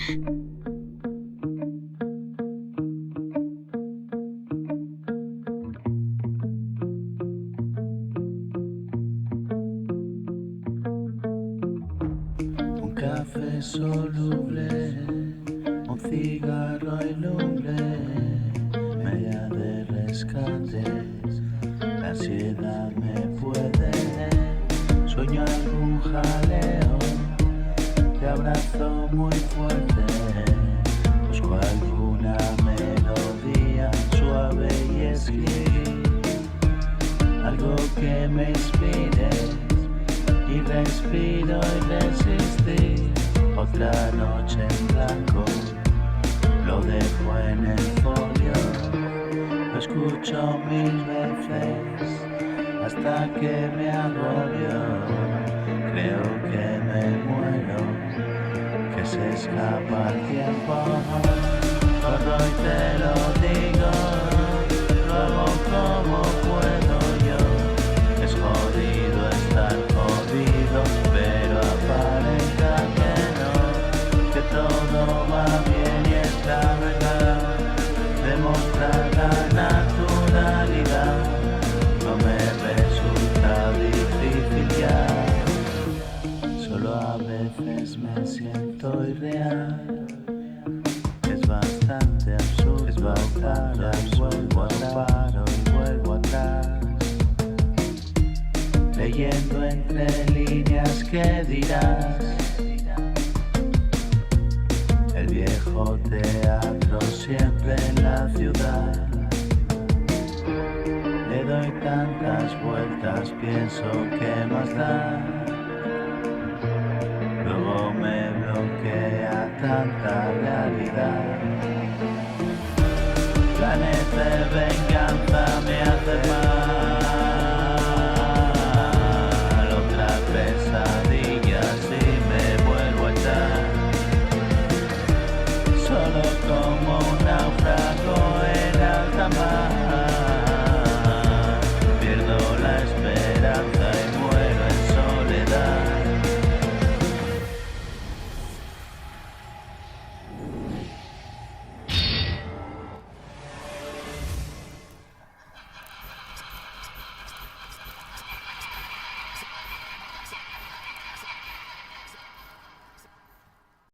Un café soluble, un cigarro y lumbre, media de rescate, la ansiedad me puede, sueño algún jaleo, te abrazo muy fuerte, busco alguna melodía suave y escribir, algo que me inspire, y respiro y resistir. Otra noche en blanco, lo dejo en el folio, lo escucho 1000 veces hasta que me agobio. Creo que me muero, que se escapa el tiempo. Corro y te lo digo, lo hago como puedo yo. Es jodido estar jodido, pero aparenta que no, que todo va bien y es la verdad. Demostrar la naturalidad no me resulta difícil ya. Solo a veces me siento irreal. Es bastante absurdo, es bastante absurdo, paro y vuelvo atrás. Leyendo entre líneas que dirás, el viejo teatro siempre en la ciudad. Le doy tantas vueltas, pienso que más da. Luego me bloquea tanta realidad.